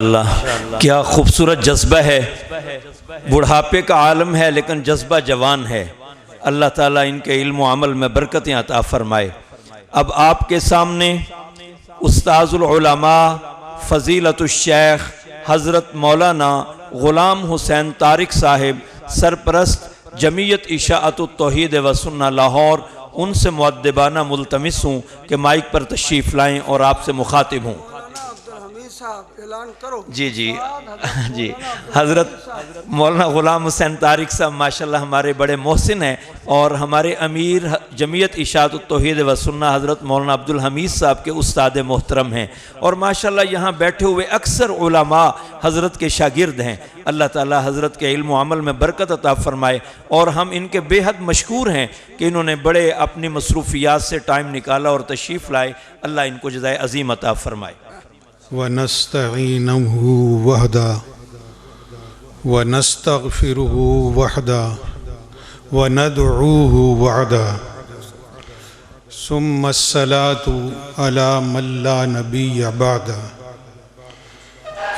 اللہ کیا خوبصورت جذبہ ہے، بڑھاپے کا عالم ہے لیکن جذبہ جوان ہے۔ اللہ تعالیٰ ان کے علم و عمل میں برکتیں عطا فرمائے۔ اب آپ کے سامنے استاذ العلماء فضیلت الشیخ حضرت مولانا غلام حسین طارق صاحب سرپرست جمعیت اشاعت التوحید و سنہ لاہور، ان سے مؤدبانہ ملتمس ہوں کہ مائک پر تشریف لائیں اور آپ سے مخاطب ہوں۔ جی حضرت مولانا غلام حسین طارق صاحب ماشاءاللہ ہمارے بڑے محسن ہیں، اور ہمارے امیر جمعیت اشاعت التوحید و سنہ حضرت مولانا عبدالحمید صاحب کے استاد محترم ہیں، اور ماشاءاللہ یہاں بیٹھے ہوئے اکثر علماء حضرت کے شاگرد ہیں۔ اللہ تعالی حضرت کے علم و عمل میں برکت عطا فرمائے، اور ہم ان کے بے حد مشکور ہیں کہ انہوں نے بڑے اپنی مصروفیات سے ٹائم نکالا اور تشریف لائے۔ اللہ ان کو جزائے عظیم عطا فرمائے۔ وَنَسْتَعِينُهُ وَحْدَهُ وَنَسْتَغْفِرُهُ وَحْدَهُ وَنَدْعُوهُ وَحْدَهُ ثُمَّ الصَّلَاةُ عَلَى مَن لَّا نَبِيَّ بَعْدَهُ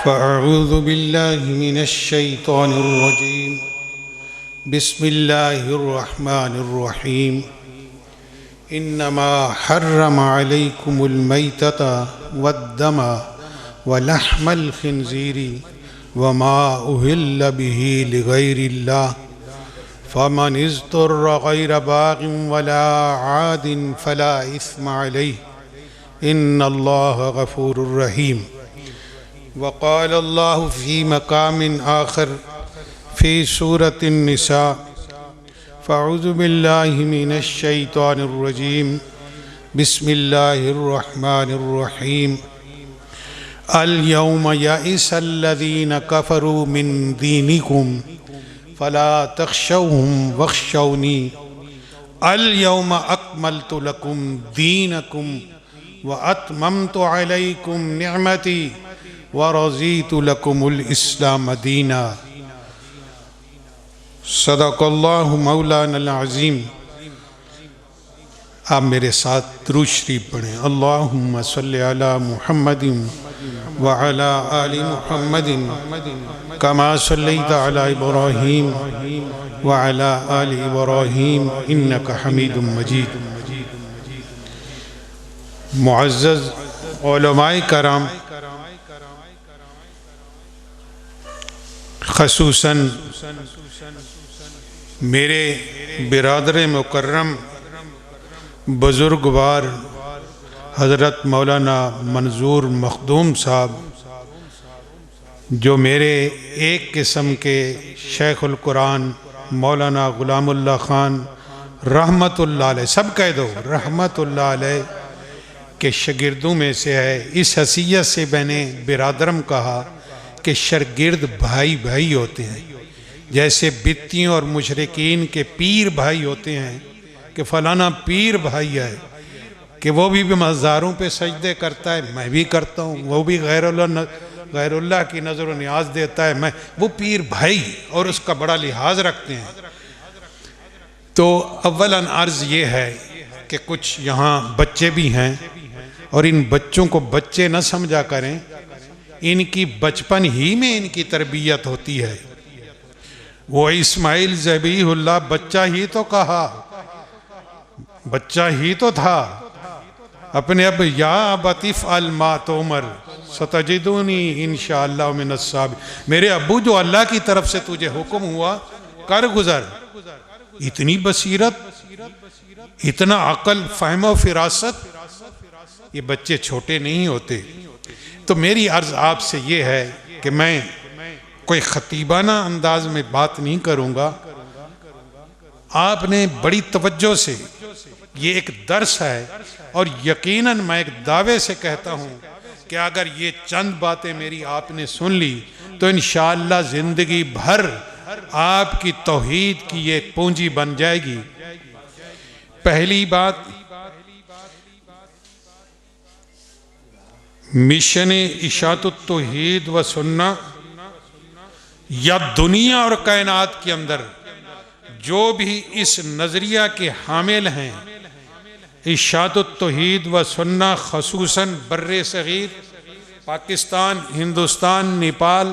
فَأَعُوذُ بِاللَّهِ مِنَ الشَّيْطَانِ الرَّجِيمِ بِسْمِ اللَّهِ الرَّحْمَنِ الرَّحِيمِ إِنَّمَا حَرَّمَ عَلَيْكُمُ الْمَيْتَةَ وَالدَّمَ وَلَحْمَ الْخِنْزِيرِ وَمَا أُهِلَّ بِهِ لِغَيْرِ اللَّهِ فَمَنِ اضْطُرَّ غَيْرَ بَاغٍ وَلَا عَادٍ فَلَا إِثْمَ عَلَيْهِ إِنَّ اللَّهَ غَفُورٌ رَحِيمٌ۔ وقال الله في مقام آخر في سورة النساء فأعوذ بالله من الشيطان الرجيم بسم الله الرحمن الرحيم اليوم يئس الذين كفروا من دينكم فلا تخشوهم واخشوني اليوم أكملت لكم دينكم وأتممت عليكم نعمتي ورضيت لكم الإسلام دينا۔ صدق اللہ مولانا العظیم۔ آپ میرے ساتھ درود شریف پڑھیں۔ اللہم صلی علی محمد وعلی آل محمد کما صلیت علی ابراہیم وعلی آل ابراہیم انکا حمید مجید۔ معزز علماء کرام، خصوصاً میرے برادر مکرم بزرگوار حضرت مولانا منظور مخدوم صاحب، جو میرے ایک قسم کے شیخ القرآن مولانا غلام اللہ خان رحمت اللہ علیہ، سب کہہ دو رحمت اللہ علیہ کے شاگردوں میں سے ہے۔ اس حیثیت سے میں نے برادرم کہا کہ شاگرد بھائی بھائی ہوتے ہیں، جیسے بتیوں اور مشرکین کے پیر بھائی ہوتے ہیں کہ فلانا پیر بھائی ہے، کہ وہ بھی مزاروں پہ سجدے کرتا ہے، میں بھی کرتا ہوں، وہ بھی غیر اللہ کی نظر و نیاز دیتا ہے، وہ پیر بھائی اور اس کا بڑا لحاظ رکھتے ہیں۔ تو اولاً عرض یہ ہے کہ کچھ یہاں بچے بھی ہیں، اور ان بچوں کو بچے نہ سمجھا کریں، ان کی بچپن ہی میں ان کی تربیت ہوتی ہے۔ وہ اسماعیل ذبیح اللہ بچہ ہی تو کہا، بچہ ہی تو تھا اپنے اب، یا ابت افعل ما تؤمر ستجدونی انشاءاللہ من الصابرین۔ میرے ابو جو اللہ کی طرف سے تجھے حکم ہوا کر گزر۔ اتنی بصیرت، اتنا عقل، فہم و فراست، یہ بچے چھوٹے نہیں ہوتے۔ تو میری عرض آپ سے یہ ہے کہ میں کوئی خطیبانہ انداز میں بات نہیں کروں گا، آپ نے بڑی توجہ سے، یہ ایک درس ہے، اور یقیناً میں ایک دعوے سے کہتا ہوں کہ اگر یہ چند باتیں میری آپ نے سن لی تو انشاءاللہ زندگی بھر آپ کی توحید کی یہ پونجی بن جائے گی۔ پہلی بات، مشن اشاعت التوحید و سنہ یا دنیا اور کائنات کے اندر جو بھی اس نظریہ کے حامل ہیں، اشاعت التوحید و سنہ خصوصاً بر صغیر پاکستان، ہندوستان، نیپال،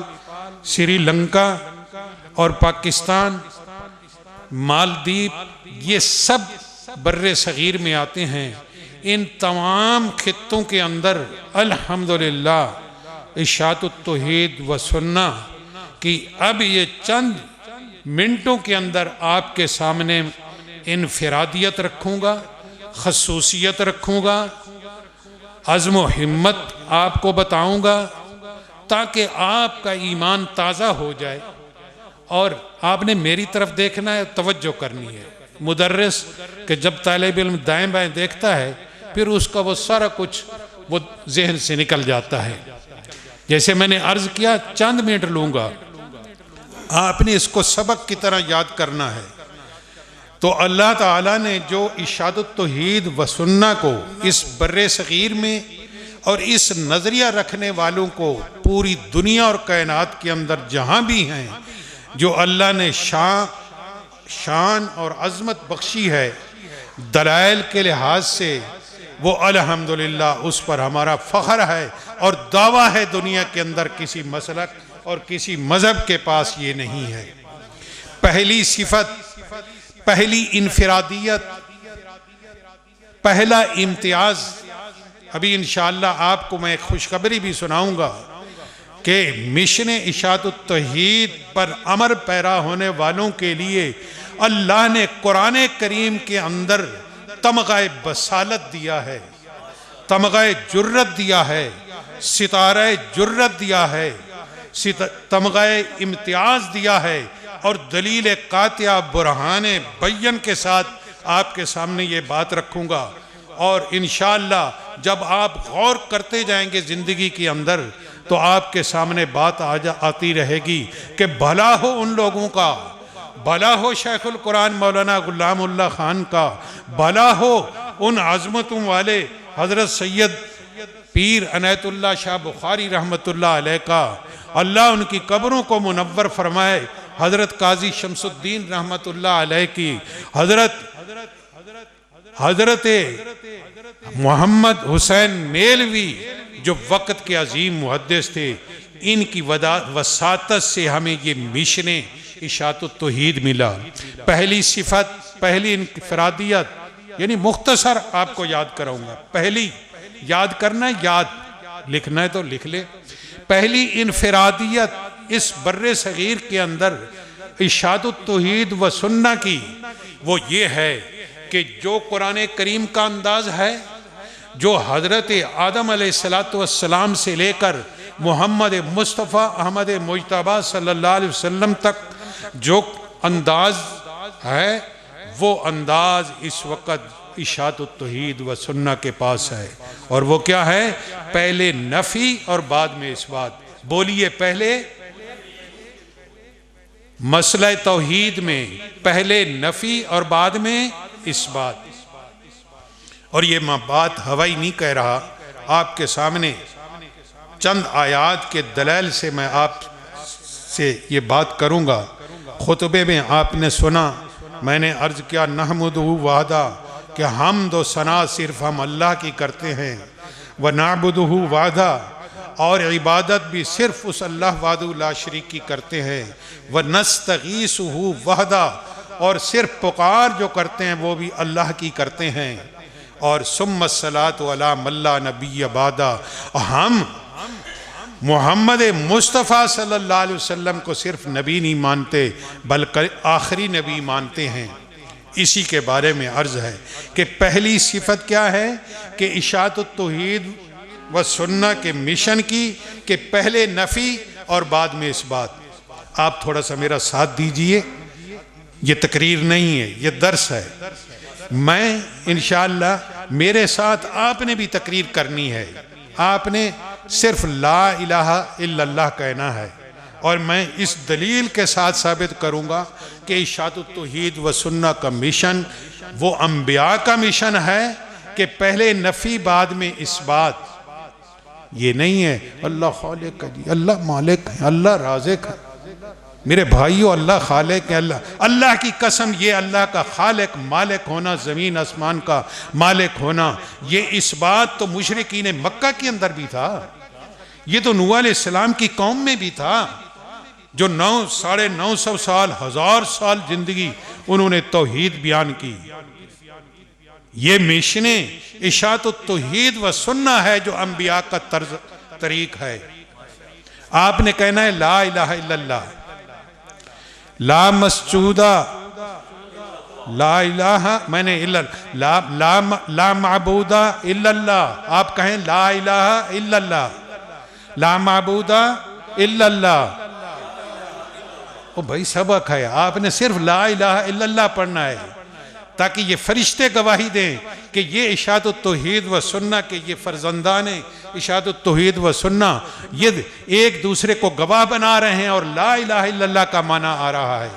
سری لنکا اور پاکستان، مالدیپ، یہ سب بر صغیر میں آتے ہیں۔ ان تمام خطوں کے اندر الحمدللہ اشاعت التوحید و سنہ کی اب یہ چند منٹوں کے اندر آپ کے سامنے انفرادیت رکھوں گا، خصوصیت رکھوں گا، عزم و ہمت آپ کو بتاؤں گا، تاکہ آپ کا ایمان تازہ ہو جائے۔ اور آپ نے میری طرف دیکھنا ہے، توجہ کرنی ہے۔ مدرس کہ جب طالب علم دائیں بائیں دیکھتا ہے پھر اس کا وہ سارا کچھ وہ ذہن سے نکل جاتا ہے۔ جیسے میں نے عرض کیا چند منٹ لوں گا، آپ نے اس کو سبق کی طرح یاد کرنا ہے۔ تو اللہ تعالیٰ نے جو اشاعت التوحید و سنہ کو اس بر صغیر میں اور اس نظریہ رکھنے والوں کو پوری دنیا اور کائنات کے اندر جہاں بھی ہیں، جو اللہ نے شان اور عظمت بخشی ہے دلائل کے لحاظ سے، وہ الحمدللہ اس پر ہمارا فخر ہے اور دعویٰ ہے دنیا کے اندر کسی مسلک اور کسی مذہب کے پاس یہ نہیں ہے۔ پہلی صفت، پہلی انفرادیت، پہلا امتیاز، ابھی انشاءاللہ آپ کو میں ایک خوشخبری بھی سناؤں گا کہ مشن اشاعت التوحید پر عمل پیرا ہونے والوں کے لیے اللہ نے قرآن کریم کے اندر تمغہ بصالت دیا ہے، تمغہ جرت دیا ہے، ستارہ جرت دیا ہے، تمغہ امتیاز دیا ہے، اور دلیل قاطعہ برہان بین کے ساتھ آپ کے سامنے یہ بات رکھوں گا۔ اور انشاءاللہ جب آپ غور کرتے جائیں گے زندگی کے اندر تو آپ کے سامنے بات آتی رہے گی کہ بھلا ہو ان لوگوں کا، بھلا ہو شیخ القرآن مولانا غلام اللہ خان کا، بھلا ہو ان عظمتوں والے حضرت سید پیر عنایت اللہ شاہ بخاری رحمت اللہ علیہ کا، اللہ ان کی قبروں کو منور فرمائے، حضرت قاضی شمس الدین رحمت اللہ علیہ کی، حضرت محمد حسین میلوی جو وقت کے عظیم محدث تھے، ان کی وساطت سے ہمیں یہ مشن اشاعت التوحید ملا۔ پہلی صفت، پہلی انفرادیت، یعنی مختصر آپ کو یاد کراؤں گا، پہلی یاد کرنا ہے، یاد لکھنا ہے تو لکھ لے۔ پہلی انفرادیت اس بر صغیر کے اندر اشاعت التوحید و سنہ کی وہ یہ ہے کہ جو قرآن کریم کا انداز ہے، جو حضرت آدم علیہ السلام سے لے کر محمد مصطفیٰ احمد مجتبیٰ صلی اللہ علیہ وسلم تک جو انداز ہے، وہ انداز اس وقت اشاعت التوحید و سنہ کے پاس ہے۔ اور وہ کیا ہے؟ پہلے نفی اور بعد میں اس بات۔ بولیے، پہلے مسئلہ توحید میں پہلے نفی اور بعد میں اس بات۔ اور یہ میں بات ہوائی نہیں کہہ رہا، آپ کے سامنے چند آیات کے دلائل سے میں آپ سے یہ بات کروں گا۔ خطبے میں آپ نے سنا، میں نے عرض کیا نحمدہ وحدہ، کہ حمد و ثنا صرف ہم اللہ کی کرتے ہیں، ونعبدہ وحدہ، اور عبادت بھی صرف اس اللہ وحدہ لا شریک کی کرتے ہیں، ونستغیثہ وحدہ، اور صرف پکار جو کرتے ہیں وہ بھی اللہ کی کرتے ہیں، اور ثم الصلاۃ علی من لا نبی بعدہ، ہم محمد مصطفیٰ صلی اللہ علیہ وسلم کو صرف نبی نہیں مانتے بلکہ آخری نبی مانتے ہیں۔ اسی کے بارے میں عرض ہے کہ پہلی صفت کیا ہے کہ اشاعت التوحید و سنہ کے مشن کی، کہ پہلے نفی اور بعد میں اس بات۔ آپ تھوڑا سا میرا ساتھ دیجئے، یہ تقریر نہیں ہے، یہ درس ہے۔ میں انشاءاللہ میرے ساتھ آپ نے بھی تقریر کرنی ہے، آپ نے صرف لا الہ الا اللہ کہنا ہے، اور میں اس دلیل کے ساتھ ثابت کروں گا کہ اشاعت التوحید و سنہ کا مشن وہ انبیاء کا مشن ہے کہ پہلے نفی بعد میں اس بات۔ یہ نہیں ہے اللہ خالق ہے جی، اللہ مالک ہے، اللہ رازق ہے، میرے بھائیو اللہ خالق ہے، اللہ کی قسم، یہ اللہ کا خالق مالک ہونا، زمین آسمان کا مالک ہونا، یہ اس بات تو مشرکین مکہ کے اندر بھی تھا۔ یہ تو نوح علیہ السلام کی قوم میں بھی تھا، جو 900 سال 1000 سال زندگی انہوں نے توحید بیان کی۔ یہ مشن اشاعت التوحید و سنہ ہے جو انبیاء کا طریق ہے۔ آپ نے کہنا ہے لا الہ الا اللہ، لا مسجودہ، لا الہ میں نے لا معبودہ الا اللہ، آپ کہیں لا الہ الا اللہ، لا معبودہ الا اللہ۔ او بھائی سبق ہے، آپ نے صرف لا الہ الا اللہ پڑھنا ہے تاکہ یہ فرشتے گواہی دیں کہ یہ اشاعت التوحید و سنہ کے یہ فرزندان ہیں، اشاعت التوحید و سنہ یہ ایک دوسرے کو گواہ بنا رہے ہیں، اور لا الہ الا اللہ کا معنی آ رہا ہے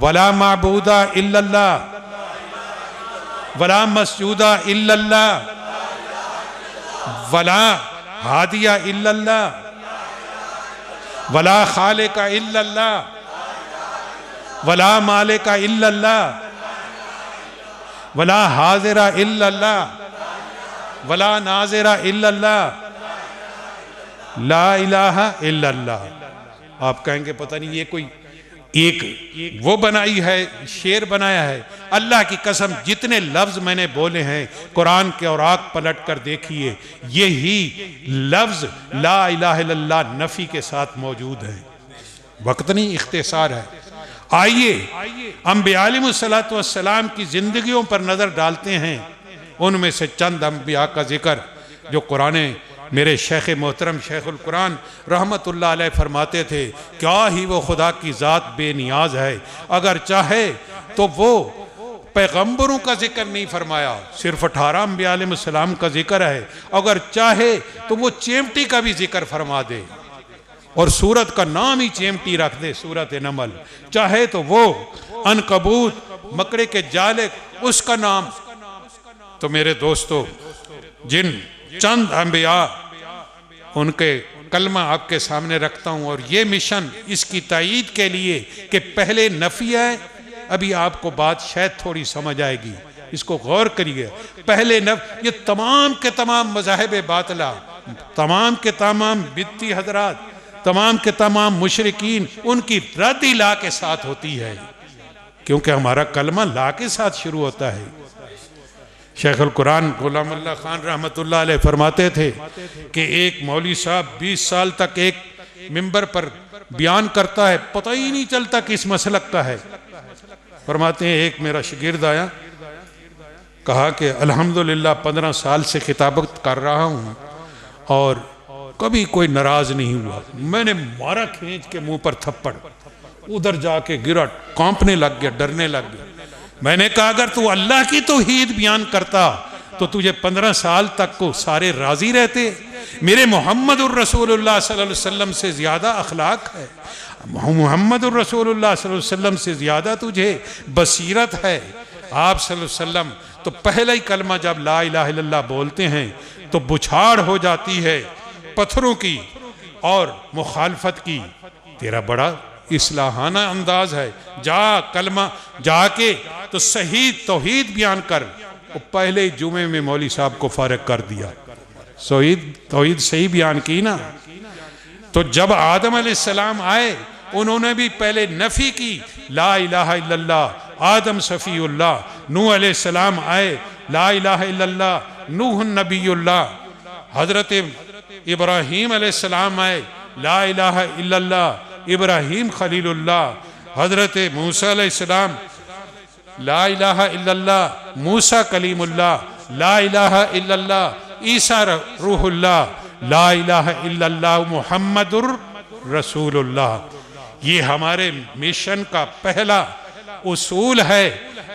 ولا معبودہ الا اللہ، ولا مسجودہ الا اللہ، ولا ہادیہ الا اللہ، ولا خالق الا اللہ، ولا مالک الا اللہ، ولا حاضر الا اللہ، ولا ناظر الا اللہ، لا الہ الا اللہ۔ آپ کہیں گے پتہ نہیں یہ کوئی ایک وہ بنائی ہے، شعر بنایا ہے۔ اللہ کی قسم جتنے لفظ میں نے بولے ہیں قرآن کے اوراق پلٹ کر دیکھیے، یہی لفظ لا الہ الا اللہ نفی کے ساتھ موجود ہے۔ وقت نہیں، اختصار ہے۔ آئیے انبیاء علیہ السلام کی زندگیوں پر نظر ڈالتے ہیں۔ ان میں سے چند انبیاء کا ذکر جو قرآن میرے شیخ محترم شیخ القرآن رحمت اللہ علیہ فرماتے تھے، کیا ہی وہ خدا کی ذات بے نیاز ہے، اگر چاہے تو وہ پیغمبروں کا ذکر نہیں فرمایا، صرف 18 انبیاء علیہ السلام کا ذکر ہے، اگر چاہے تو وہ چیمٹی کا بھی ذکر فرما دے اور سورت کا نام ہی چیمٹی رکھ دے، سورت نمل، چاہے تو وہ عنکبوت مکڑے کے جالے اس کا نام۔ تو میرے دوستو، جن چند انبیاء ان کے کلمہ آپ کے سامنے رکھتا ہوں، اور یہ مشن اس کی تائید کے لیے کہ پہلے نفی ہے، ابھی آپ کو بات شاید تھوڑی سمجھ آئے گی، اس کو غور کریے۔ پہلے یہ تمام کے تمام مذاہب باطلہ، تمام کے تمام بدعتی حضرات، تمام کے تمام مشرکین، ان کی رد ہی لا کے ساتھ ہوتی ہے، کیونکہ ہمارا کلمہ لا کے ساتھ شروع ہوتا ہے۔ شیخ القرآن غلام اللہ خان رحمت اللہ علیہ فرماتے تھے کہ ایک مولوی صاحب 20 سال تک ایک ممبر پر بیان کرتا ہے، پتہ ہی نہیں چلتا کس مسلک کا ہے۔ فرماتے ہیں ایک میرا شاگرد آیا، کہا کہ الحمدللہ 15 سال سے خطابت کر رہا ہوں اور کبھی کوئی ناراض نہیں ہوا۔ میں نے مارا کھینچ کے منہ پر تھپڑ، ادھر جا کے گرا، کانپنے لگ گیا، ڈرنے لگ گیا۔ میں نے کہا اگر تو اللہ کی توحید بیان کرتا تو تجھے 15 سال تک کو سارے راضی رہتے۔ میرے محمد الرسول اللہ صلی اللہ علیہ وسلم سے زیادہ اخلاق ہے، محمد الرسول اللہ صلی اللہ علیہ وسلم سے زیادہ تجھے بصیرت ہے۔ آپ صلی اللہ علیہ وسلم تو پہلا ہی کلمہ جب لا الہ الا اللہ بولتے ہیں تو بچھاڑ ہو جاتی ہے پتھروں کی اور مخالفت کی۔ تیرا بڑا اصلاحانہ انداز ہے، جا کلمہ جا کے تو صحیح توحید بیان کر۔ وہ پہلے جمعے میں مولوی صاحب کو فارغ کر دیا، توحید صحیح بیان کی نا۔ تو جب آدم علیہ السلام آئے انہوں نے بھی پہلے نفی کی، لا الہ الا اللہ، آدم صفی اللہ۔ نوح علیہ السلام آئے، لا الہ الا اللہ، نوح نبی اللہ۔ حضرت ابراہیم علیہ السلام آئے، لا الہ الا اللہ، ابراہیم خلیل اللہ۔ حضرت موسیٰ علیہ السلام، لا الہ الا اللہ، موسیٰ کلیم اللہ، لا الہ الا اللہ، عیسیٰ روح اللہ، لا الہ الا اللہ، محمد رسول اللہ۔ یہ ہمارے مشن کا پہلا اصول ہے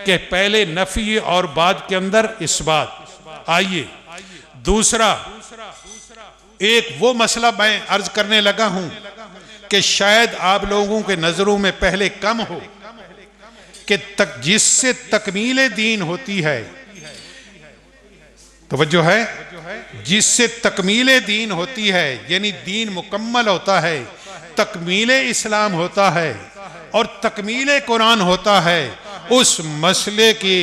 کہ پہلے نفی اور بعد کے اندر اثبات۔ آئیے دوسرا ایک وہ مسئلہ میں عرض کرنے لگا ہوں کہ شاید آپ لوگوں کے نظروں میں پہلے کم ہو، کہ جس سے تکمیل دین ہوتی ہے، توجہ ہے، جس سے تکمیل دین ہوتی ہے، یعنی دین مکمل ہوتا ہے، تکمیل اسلام ہوتا ہے اور تکمیل قرآن ہوتا ہے، اس مسئلے کے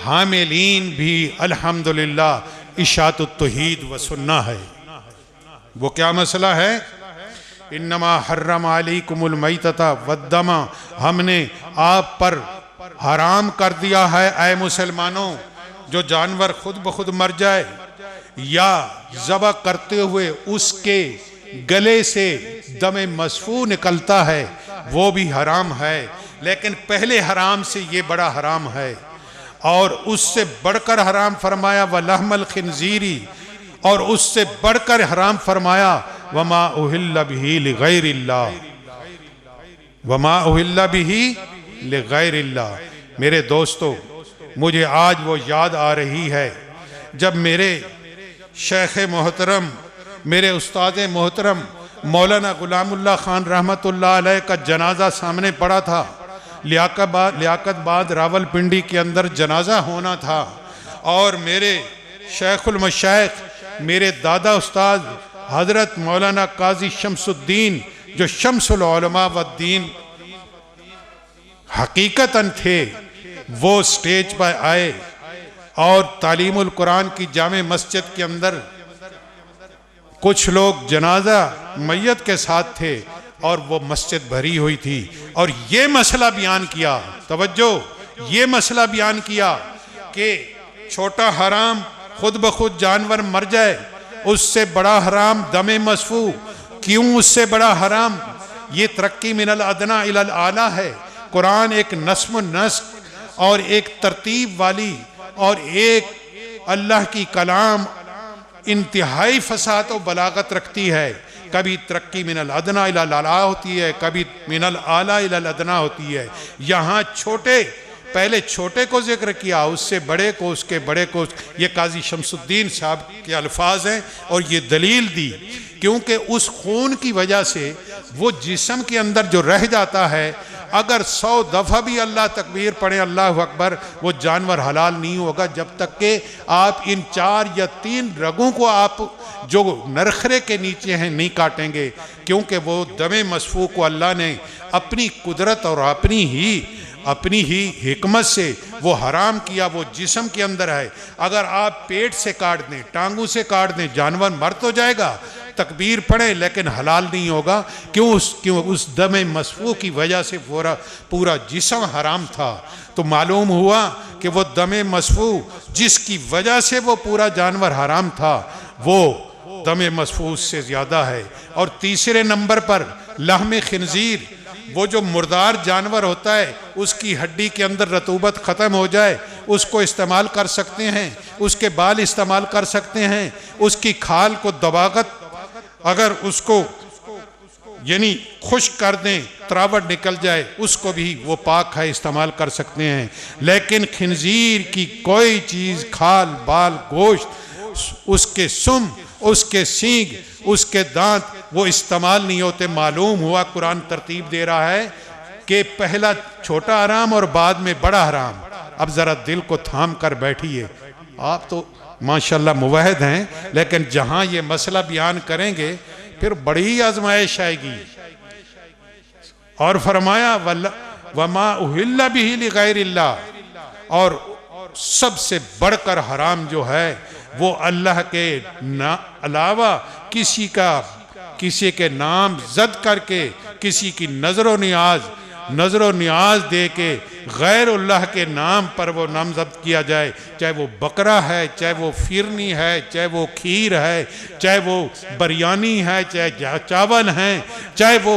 حاملین بھی الحمدللہ اشاعت التوحید و سنہ ہے۔ وہ کیا مسئلہ ہے؟ انما حرم علیکم المیتۃ والدم، ہم نے آپ پر حرام کر دیا ہے اے مسلمانوں، جو جانور خود بخود مر جائے یا ذبح کرتے ہوئے اس کے گلے سے دم مسفوح نکلتا ہے وہ بھی حرام ہے، لیکن پہلے حرام سے یہ بڑا حرام ہے، اور اس سے بڑھ کر حرام فرمایا وَلَحْمَ الْخِنْزِيرِ، اور اس سے بڑھ کر حرام فرمایا وَمَا أُهِلَّ بِهِ لِغَيْرِ اللَّهِ، وَمَا أُهِلَّ بِهِ لِغَيْرِ اللَّهِ۔ میرے دوستو، مجھے آج وہ یاد آ رہی ہے جب میرے شیخ محترم، میرے استاد محترم مولانا غلام اللہ خان رحمت اللہ علیہ کا جنازہ سامنے پڑا تھا، لیاقت باد راول پنڈی کے اندر جنازہ ہونا تھا، اور میرے شیخ المشائخ، میرے دادا استاد حضرت مولانا قاضی شمس الدین، جو شمس العلماء والدین حقیقتاً تھے، وہ سٹیج پر آئے اور تعلیم القرآن کی جامع مسجد کے اندر کچھ لوگ جنازہ میت کے ساتھ تھے اور وہ مسجد بھری ہوئی تھی، اور یہ مسئلہ بیان کیا، توجہ، یہ مسئلہ بیان کیا کہ چھوٹا حرام خود بخود جانور مر جائے، اس سے بڑا حرام دم مسفوح، کیوں اس سے بڑا حرام؟ یہ ترقی من الادنیٰ الی الاعلیٰ ہے۔ قرآن ایک نظم و نسق اور ایک ترتیب والی اور ایک اللہ کی کلام انتہائی فصاحت و بلاغت رکھتی ہے، کبھی ترقی من الادنیٰ الی الاعلیٰ ہوتی ہے، کبھی من الاعلیٰ الی الادنیٰ ہوتی ہے۔ یہاں چھوٹے، پہلے چھوٹے کو ذکر کیا، اس سے بڑے کو، اس کے بڑے کو، یہ قاضی شمس الدین صاحب کے الفاظ ہیں، اور یہ دلیل دی کیونکہ اس خون کی وجہ سے وہ جسم کے اندر جو رہ جاتا ہے، اگر 100 دفعہ بھی اللہ تکبیر پڑھیں اللہ اکبر، وہ جانور حلال نہیں ہوگا جب تک کہ آپ ان 4 یا 3 رگوں کو آپ جو نرخرے کے نیچے ہیں نہیں کاٹیں گے، کیونکہ وہ دم مسفوح کو اللہ نے اپنی قدرت اور اپنی ہی حکمت سے وہ حرام کیا، وہ جسم کے اندر ہے۔ اگر آپ پیٹ سے کاٹ دیں، ٹانگوں سے کاٹ دیں، جانور مر تو جائے گا، تکبیر پڑھیں لیکن حلال نہیں ہوگا، کیوں اس دم مسفوح کی وجہ سے پورا جسم حرام تھا۔ تو معلوم ہوا کہ وہ دم مسفوح جس کی وجہ سے وہ پورا جانور حرام تھا، وہ دم مسفوح سے زیادہ ہے۔ اور تیسرے نمبر پر لحم خنزیر، وہ جو مردار جانور ہوتا ہے، اس کی ہڈی کے اندر رطوبت ختم ہو جائے، اس کو استعمال کر سکتے ہیں، اس کے بال استعمال کر سکتے ہیں، اس کی کھال کو دباغت اگر اس کو یعنی خشک کر دیں، تراوٹ نکل جائے، اس کو بھی وہ پاک ہے، استعمال کر سکتے ہیں۔ لیکن خنزیر کی کوئی چیز، کھال، بال، گوشت، اس کے سم، اس کے سینگ، اس کے دانت، وہ استعمال نہیں ہوتے۔ معلوم ہوا قرآن ترتیب دے رہا ہے کہ پہلا چھوٹا حرام اور بعد میں بڑا حرام۔ اب ذرا دل کو تھام کر بیٹھیے، آپ تو ماشاءاللہ موحد ہیں، لیکن جہاں یہ مسئلہ بیان کریں گے پھر بڑی آزمائش آئے گی۔ اور فرمایا وَمَا أُهِلَّ بِهِ لِغَيْرِ اللَّهِ، اور سب سے بڑھ کر حرام جو ہے وہ اللہ کے علاوہ کسی کے نام زد کر کے، کسی کی نظر و نیاز دے کے غیر اللہ کے نام پر وہ نامزد کیا جائے، چاہے وہ بکرا ہے، چاہے وہ فرنی ہے، چاہے وہ کھیر ہے، چاہے وہ بریانی ہے، چاہے چاول ہیں، چاہے وہ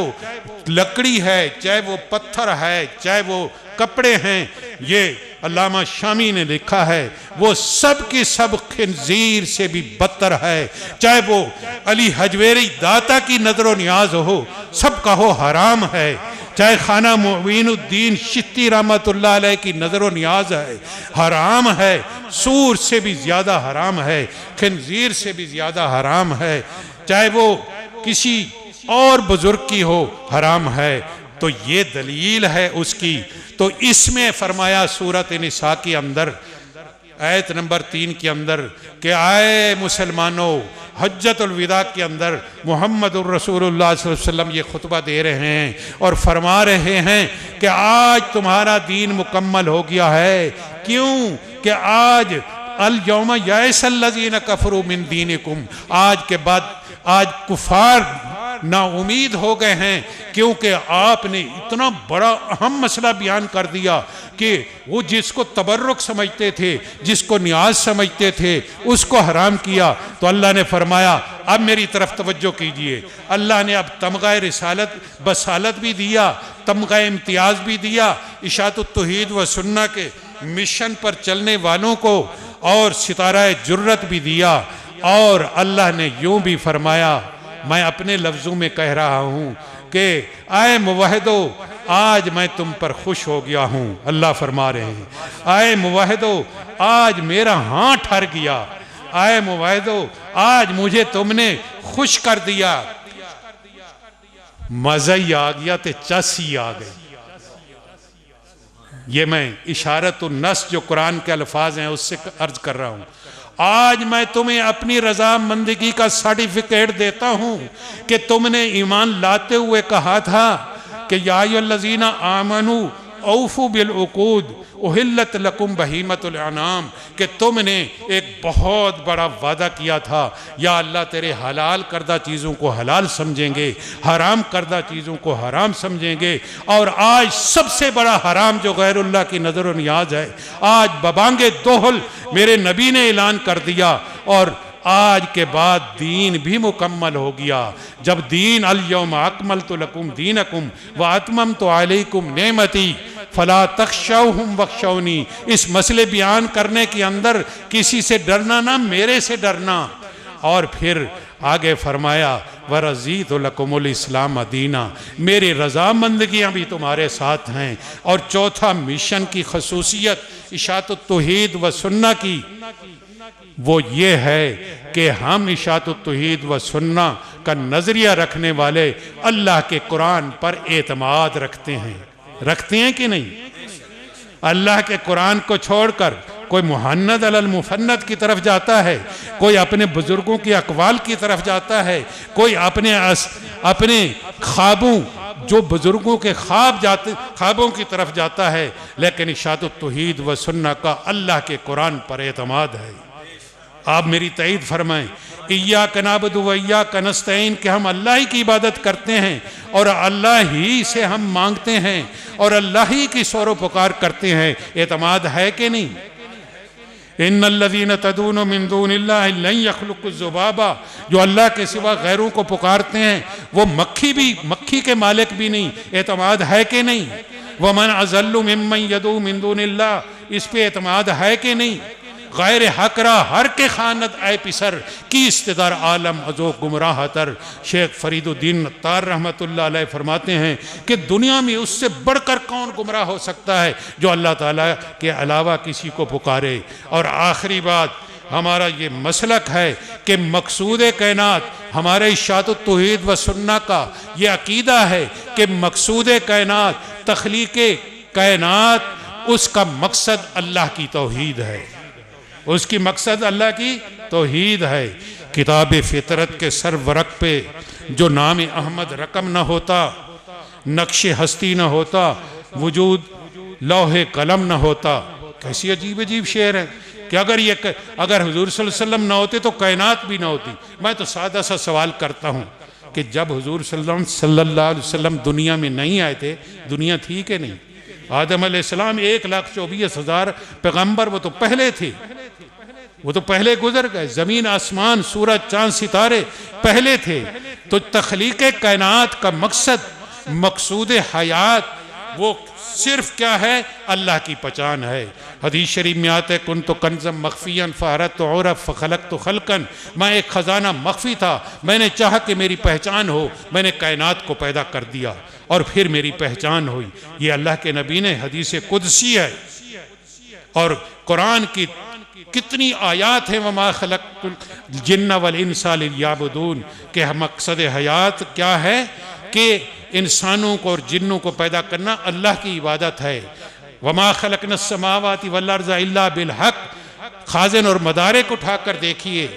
لکڑی ہے، چاہے وہ پتھر ہے، چاہے وہ کپڑے ہیں۔ یہ علامہ شامی نے لکھا ہے وہ سب کی سب خنزیر سے بھی بدتر ہے، چاہے وہ علی حجویری داتا کی نظر و نیاز ہو، سب کا ہو حرام ہے، چاہے خانہ معین الدین شتی رحمت اللہ علیہ کی نظر و نیاز ہے، حرام ہے، سور سے بھی زیادہ حرام ہے، خنزیر سے بھی زیادہ حرام ہے، چاہے وہ کسی اور بزرگ کی ہو، حرام ہے۔ تو یہ دلیل ہے اس کی۔ تو اس میں فرمایا سورۃ نساء کے اندر آیت نمبر 3 کے اندر کہ اے مسلمانوں، حجت الوداع کے اندر محمد الرسول اللہ صلی اللہ علیہ وسلم یہ خطبہ دے رہے ہیں اور فرما رہے ہیں کہ آج تمہارا دین مکمل ہو گیا ہے۔ کیوں کہ آج الیوم یئس الذین کفروا من دینکم، آج کے بعد آج کفار نا امید ہو گئے ہیں، کیونکہ آپ نے اتنا بڑا اہم مسئلہ بیان کر دیا کہ وہ جس کو تبرک سمجھتے تھے، جس کو نیاز سمجھتے تھے، اس کو حرام کیا۔ تو اللہ نے فرمایا اب میری طرف توجہ کیجئے، اللہ نے اب تمغہ رسالت بسالت بھی دیا، تمغہ امتیاز بھی دیا اشاعت التوحید و سنہ کے مشن پر چلنے والوں کو، اور ستارہ جرت بھی دیا، اور اللہ نے یوں بھی فرمایا، میں اپنے لفظوں میں کہہ رہا ہوں کہ اے موحدو آج میں تم پر خوش ہو گیا ہوں۔ اللہ فرما رہے ہیں اے موحدو آج میرا ہاں ٹھر گیا، اے موحدو آج مجھے تم نے خوش کر دیا۔ مزہ ہی آ گیا تے چس ہی آ گئی۔ یہ میں اشارت النص جو قرآن کے الفاظ ہیں اس سے عرض کر رہا ہوں۔ آج میں تمہیں اپنی رضامندگی کا سرٹیفکیٹ دیتا ہوں کہ تم نے ایمان لاتے ہوئے کہا تھا کہ یا ایھا الذین آمنوا اوفوا بالعقود احلت لکم بہیمۃ الانعام، کہ تم نے ایک بہت بڑا وعدہ کیا تھا، یا اللہ تیرے حلال کردہ چیزوں کو حلال سمجھیں گے، حرام کردہ چیزوں کو حرام سمجھیں گے، اور آج سب سے بڑا حرام جو غیر اللہ کی نظر و نیاز ہے، آج ببانگ دوہل میرے نبی نے اعلان کر دیا، اور آج کے بعد دین بھی مکمل ہو گیا۔ جب دین الیوم اکملت لکم دینکم واتممت علیکم نعمتی فلا تخشوہم واخشونی، اس مسئلے بیان کرنے کے اندر کسی سے ڈرنا نہ، میرے سے ڈرنا۔ اور پھر آگے فرمایا وَرَضِيتُ لَكُمُ الْإِسْلَامَ دِينًا، میری رضامندگیاں بھی تمہارے ساتھ ہیں۔ اور چوتھا مشن کی خصوصیت اشاعت التوحید و سنہ کی، وہ یہ ہے کہ ہم اشاعت التوحید و سنہ کا نظریہ رکھنے والے اللہ کے قرآن پر اعتماد رکھتے ہیں کہ نہیں؟ اللہ کے قرآن کو چھوڑ کر کوئی محند علی المفند کی طرف جاتا ہے، کوئی اپنے بزرگوں کی اقوال کی طرف جاتا ہے، کوئی اپنے خوابوں جو بزرگوں کے خوابوں کی طرف جاتا ہے، لیکن اشاعت التوحید و سنہ کا اللہ کے قرآن پر اعتماد ہے۔ آپ میری تائید فرمائیں، ایاک نعبد و ایاک نستعین، کہ ہم اللہ ہی کی عبادت کرتے ہیں اور اللہ ہی سے ہم مانگتے ہیں اور اللہ ہی کی سور و پکار کرتے ہیں، اعتماد ہے کہ نہیں؟ ان الذین تدعون من دون اللہ لن یخلقوا الذبابا، جو اللہ کے سوا غیروں کو پکارتے ہیں وہ مکھی کے مالک بھی نہیں، اعتماد ہے کہ نہیں؟ ومن اضل ممن یدعو من دون اللہ، اس پہ اعتماد ہے کہ نہیں؟ غیر حق را ہر کے خانت اے پسر کی استدار عالم ازو گمراہ تر۔ شیخ فرید الدین عطار رحمت اللہ علیہ فرماتے ہیں کہ دنیا میں اس سے بڑھ کر کون گمراہ ہو سکتا ہے جو اللہ تعالیٰ کے علاوہ کسی کو پکارے۔ اور آخری بات، ہمارا یہ مسلک ہے کہ مقصود کائنات، ہمارے اشاعت التوحید و سنہ کا یہ عقیدہ ہے کہ مقصود کائنات، تخلیق کائنات، اس کا مقصد اللہ کی توحید ہے، اس کی مقصد اللہ کی توحید ہے۔ کتاب فطرت کے سر ورق پہ جو نام احمد رقم نہ ہوتا، نقش ہستی نہ ہوتا، وجود لوح قلم نہ ہوتا۔ کیسی عجیب عجیب شعر ہے کہ اگر حضور صلی اللہ علیہ وسلم نہ ہوتے تو کائنات بھی نہ ہوتی۔ میں تو سادہ سا سوال کرتا ہوں کہ جب حضور صلی اللہ علیہ وسلم دنیا میں نہیں آئے تھے، دنیا تھی کہ نہیں؟ آدم علیہ السلام 1,24,000 پیغمبر وہ تو پہلے تھے، وہ تو پہلے گزر گئے، زمین آسمان سورج چاند ستارے پہلے تھے۔ تو تخلیق کائنات کا مقصود حیات وہ صرف کیا ہے؟ اللہ کی پہچان ہے۔ حدیث شریف میں آتے کنت کنزا مخفیا فاردت عرف فخلقت خلقا، میں ایک خزانہ مخفی تھا، میں نے چاہا کہ میری پہچان ہو، میں نے کائنات کو پیدا کر دیا اور پھر میری پہچان ہوئی۔ یہ اللہ کے نبی نے حدیث قدسی ہے۔ اور قرآن کی کتنی آیات ہیں وَمَا خَلَقْتُ الْجِنَّ وَالْإِنسَ لِيَعْبُدُونَ، کہ مقصد حیات کیا ہے؟ کہ انسانوں کو اور جنوں کو پیدا کرنا اللہ کی عبادت ہے۔ وَمَا خَلَقْنَا السَّمَاوَاتِ وَالْأَرْضَ إِلَّا بِالْحَقِّ، خازن اور مدارک اٹھا کر دیکھیے،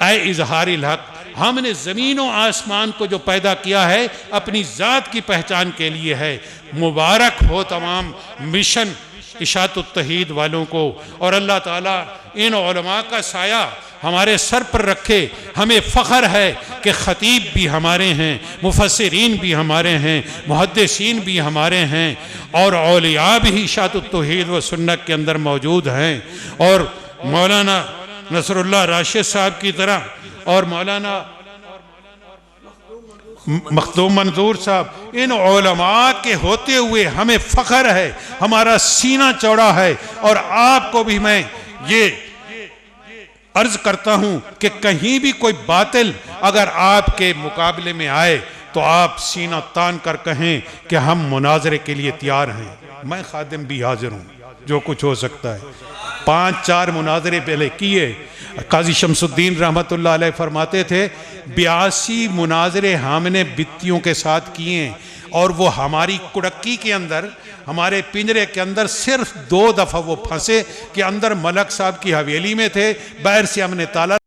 اے اظہار الحق، ہم نے زمین و آسمان کو جو پیدا کیا ہے اپنی ذات کی پہچان کے لیے ہے۔ مبارک ہو تمام مشن اشاعت التوحید والوں کو، اور اللہ تعالیٰ ان علماء کا سایہ ہمارے سر پر رکھے. ہمیں فخر ہے کہ خطیب بھی ہمارے ہیں، مفسرین بھی ہمارے ہیں، محدثین بھی ہمارے ہیں، اور اولیاء بھی اشاعت التوحید و سنت کے اندر موجود ہیں. اور مولانا نصر اللہ راشد صاحب کی طرح اور مولانا مخدوم منظور صاحب، ان علماء کے ہوتے ہوئے ہمیں فخر ہے، ہمارا سینہ چوڑا ہے. اور آپ کو بھی میں یہ عرض کرتا ہوں کہ کہیں بھی کوئی باطل اگر آپ کے مقابلے میں آئے تو آپ سینہ تان کر کہیں کہ ہم مناظرے کے لیے تیار ہیں. میں خادم بھی حاضر ہوں، جو کچھ ہو سکتا ہے. 5-4 مناظرے پہلے کیے. قاضی شمس الدین رحمت اللہ علیہ فرماتے تھے 82 مناظرے ہم نے بتیوں کے ساتھ کیے، اور وہ ہماری کڑکی کے اندر، ہمارے پنجرے کے اندر صرف 2 دفعہ وہ پھنسے کہ اندر ملک صاحب کی حویلی میں تھے، باہر سے ہم نے تالا